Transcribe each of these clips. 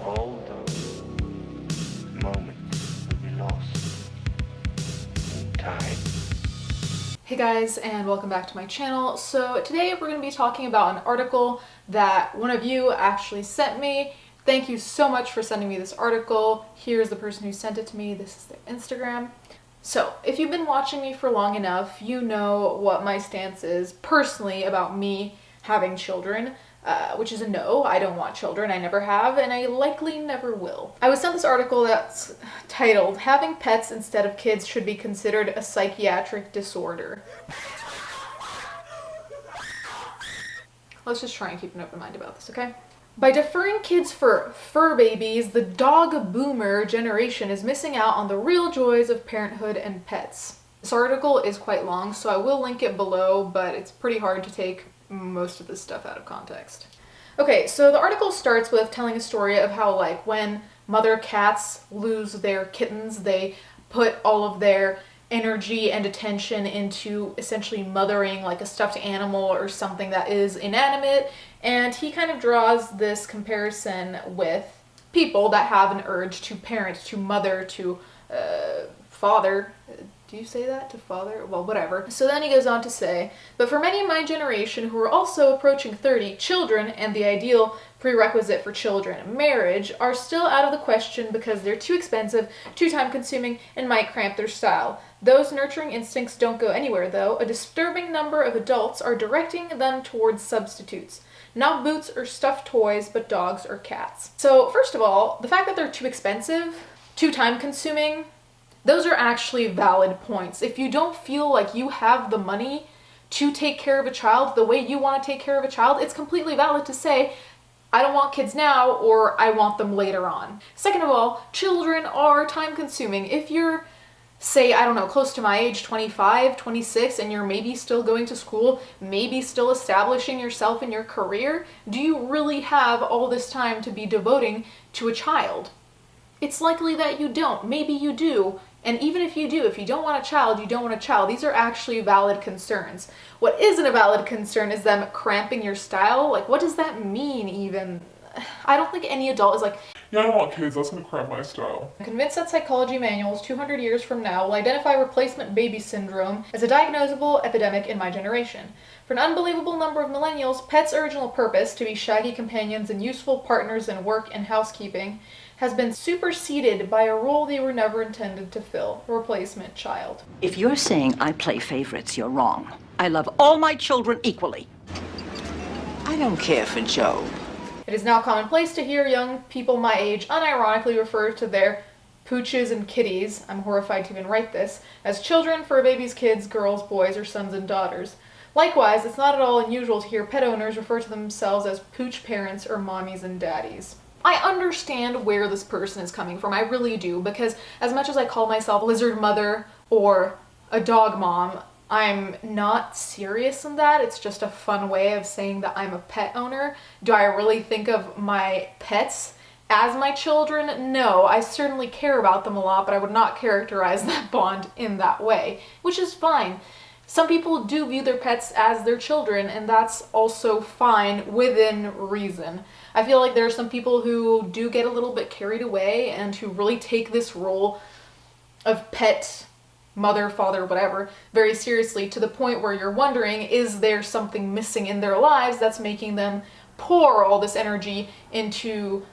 all those moments will be lost in time. Hey guys, and welcome back to my channel. So today we're going to be talking about an article that one of you actually sent me. Thank you so much for sending me this article. Here's the person who sent it to me. This is their Instagram. So if you've been watching me for long enough, you know what my stance is personally about me having children. Which is a no. I don't want children. I never have, and I likely never will. I was sent this article that's titled, "Having Pets Instead of Kids Should Be Considered a Psychiatric Disorder." Let's just try and keep an open mind about this, okay? By deferring kids for fur babies, the dog boomer generation is missing out on the real joys of parenthood and pets. This article is quite long, so I will link it below, but it's pretty hard to take most of this stuff out of context. Okay, so the article starts with telling a story of how, like, when mother cats lose their kittens, they put all of their energy and attention into essentially mothering like a stuffed animal or something that is inanimate, and he kind of draws this comparison with people that have an urge to parent, to mother, to father. Do you say that? To father? Well, whatever. So then he goes on to say, but for many of my generation who are also approaching 30, children and the ideal prerequisite for children, marriage, are still out of the question because they're too expensive, too time consuming, and might cramp their style. Those nurturing instincts don't go anywhere though. A disturbing number of adults are directing them towards substitutes. Not boots or stuffed toys, but dogs or cats. So first of all, the fact that they're too expensive, too time consuming, those are actually valid points. If you don't feel like you have the money to take care of a child the way you want to take care of a child, it's completely valid to say, I don't want kids now, or I want them later on. Second of all, children are time consuming. If you're, say, I don't know, close to my age, 25, 26, and you're maybe still going to school, maybe still establishing yourself in your career, do you really have all this time to be devoting to a child? It's likely that you don't. Maybe you do. And even if you do, if you don't want a child, you don't want a child. These are actually valid concerns. What isn't a valid concern is them cramping your style. Like, what does that mean even? I don't think any adult is like, yeah, I don't want kids, that's gonna cramp my style. I'm convinced that psychology manuals 200 years from now will identify replacement baby syndrome as a diagnosable epidemic in my generation. For an unbelievable number of millennials, pets' original purpose, to be shaggy companions and useful partners in work and housekeeping, has been superseded by a role they were never intended to fill, replacement child. If you're saying I play favorites, you're wrong. I love all my children equally. I don't care for Joe. It is now commonplace to hear young people my age unironically refer to their pooches and kitties, I'm horrified to even write this, as children, fur babies, kids, girls, boys, or sons and daughters. Likewise, it's not at all unusual to hear pet owners refer to themselves as pooch parents or mommies and daddies. I understand where this person is coming from, I really do, because as much as I call myself a lizard mother or a dog mom, I'm not serious in that. It's just a fun way of saying that I'm a pet owner. Do I really think of my pets as my children? No, I certainly care about them a lot, but I would not characterize that bond in that way, which is fine. Some people do view their pets as their children, and that's also fine within reason. I feel like there are some people who do get a little bit carried away and who really take this role of pet mother, father, whatever, very seriously, to the point where you're wondering, is there something missing in their lives that's making them pour all this energy into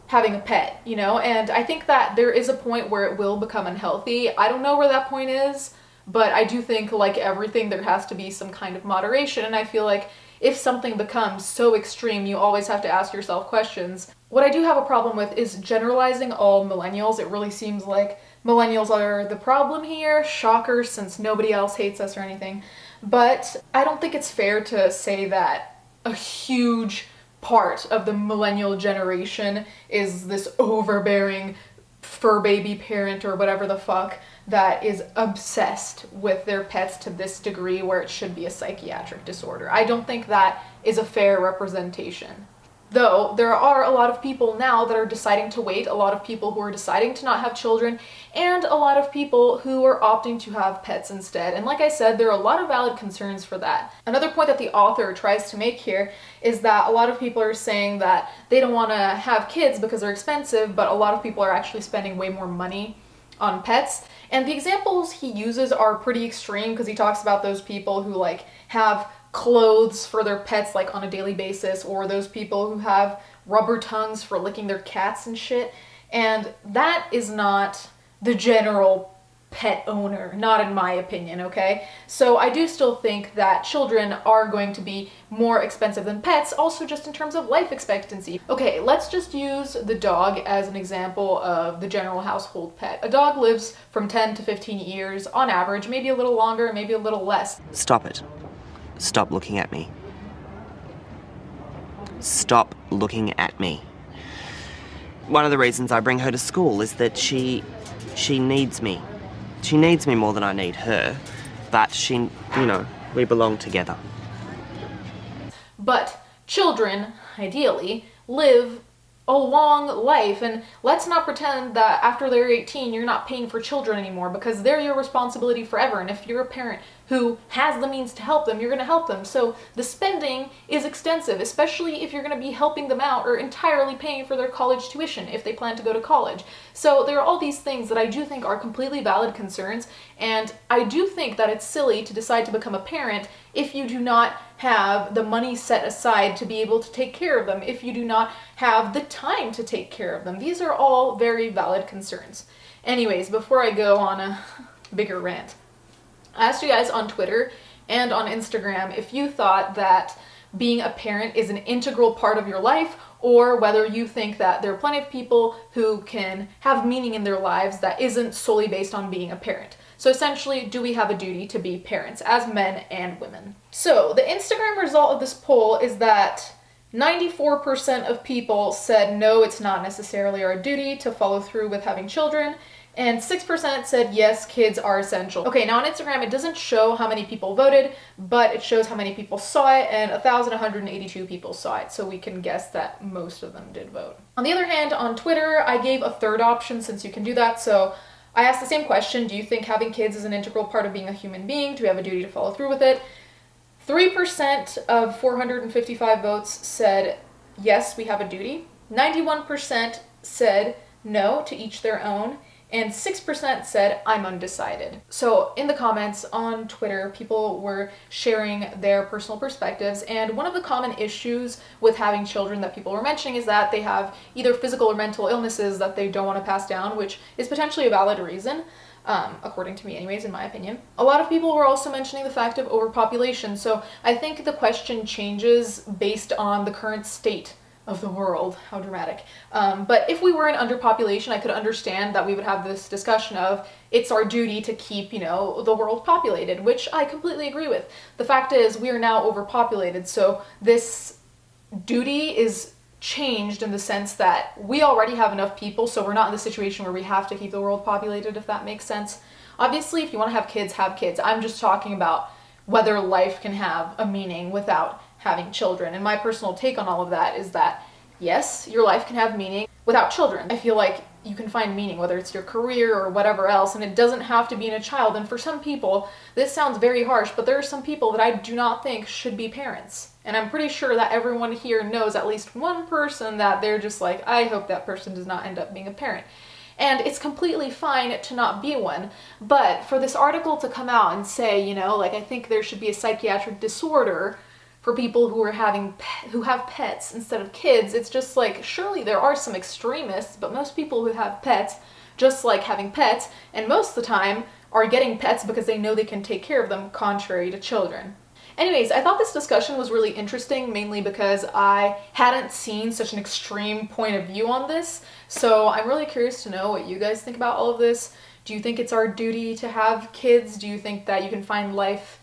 having a pet, you know? And I think that there is a point where it will become unhealthy. I don't know where that point is, but I do think, like everything, there has to be some kind of moderation, and I feel like if something becomes so extreme, you always have to ask yourself questions. What I do have a problem with is generalizing all millennials. It really seems like millennials are the problem here. Shocker, since nobody else hates us or anything. But I don't think it's fair to say that a huge part of the millennial generation is this overbearing fur baby parent or whatever the fuck that is obsessed with their pets to this degree where it should be a psychiatric disorder. I don't think that is a fair representation. Though there are a lot of people now that are deciding to wait, a lot of people who are deciding to not have children, and a lot of people who are opting to have pets instead. And like I said, there are a lot of valid concerns for that. Another point that the author tries to make here is that a lot of people are saying that they don't want to have kids because they're expensive, but a lot of people are actually spending way more money on pets. And the examples he uses are pretty extreme because he talks about those people who like have clothes for their pets like on a daily basis, or those people who have rubber tongues for licking their cats and shit. And that is not the general pet owner, not in my opinion, okay? So I do still think that children are going to be more expensive than pets, also just in terms of life expectancy. Okay, let's just use the dog as an example of the general household pet. A dog lives from 10 to 15 years on average, maybe a little longer, maybe a little less. Stop it. Stop looking at me. Stop looking at me. One of the reasons I bring her to school is that she needs me. She needs me more than I need her, but we belong together. But children, ideally, live a long life, and let's not pretend that after they're 18 you're not paying for children anymore, because they're your responsibility forever. And if you're a parent who has the means to help them, you're going to help them. So the spending is extensive, especially if you're going to be helping them out or entirely paying for their college tuition if they plan to go to college. So there are all these things that I do think are completely valid concerns, and I do think that it's silly to decide to become a parent if you do not have the money set aside to be able to take care of them, if you do not have the time to take care of them. These are all very valid concerns. Anyways, before I go on a bigger rant, I asked you guys on Twitter and on Instagram if you thought that being a parent is an integral part of your life, or whether you think that there are plenty of people who can have meaning in their lives that isn't solely based on being a parent. So essentially, do we have a duty to be parents as men and women? So the Instagram result of this poll is that 94% of people said no, it's not necessarily our duty to follow through with having children, and 6% said yes, kids are essential. Okay, now on Instagram, it doesn't show how many people voted, but it shows how many people saw it, and 1,182 people saw it, so we can guess that most of them did vote. On the other hand, on Twitter, I gave a third option since you can do that, so I asked the same question: do you think having kids is an integral part of being a human being? Do we have a duty to follow through with it? 3% of 455 votes said yes, we have a duty. 91% said no, to each their own. And 6% said, I'm undecided. So in the comments on Twitter, people were sharing their personal perspectives, and one of the common issues with having children that people were mentioning is that they have either physical or mental illnesses that they don't want to pass down, which is potentially a valid reason, according to me anyways, in my opinion. A lot of people were also mentioning the fact of overpopulation, so I think the question changes based on the current state of the world. How dramatic. But if we were in underpopulation, I could understand that we would have this discussion of it's our duty to keep, the world populated, which I completely agree with. The fact is, we are now overpopulated, so this duty is changed in the sense that we already have enough people, so we're not in the situation where we have to keep the world populated, if that makes sense. Obviously, if you want to have kids, have kids. I'm just talking about whether life can have a meaning without having children. And my personal take on all of that is that, yes, your life can have meaning without children. I feel like you can find meaning, whether it's your career or whatever else, and it doesn't have to be in a child. And for some people, this sounds very harsh, but there are some people that I do not think should be parents. And I'm pretty sure that everyone here knows at least one person that they're just like, I hope that person does not end up being a parent. And it's completely fine to not be one, but for this article to come out and say, I think there should be a psychiatric disorder for people who have pets instead of kids, it's just like, surely there are some extremists, but most people who have pets just like having pets, and most of the time are getting pets because they know they can take care of them, contrary to children. Anyways, I thought this discussion was really interesting, mainly because I hadn't seen such an extreme point of view on this, so I'm really curious to know what you guys think about all of this. Do you think it's our duty to have kids? Do you think that you can find life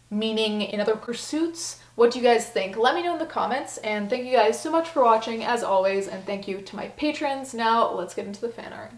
meaning in other pursuits? What do you guys think? Let me know in the comments, and thank you guys so much for watching as always, and thank you to my patrons. Now let's get into the fan art.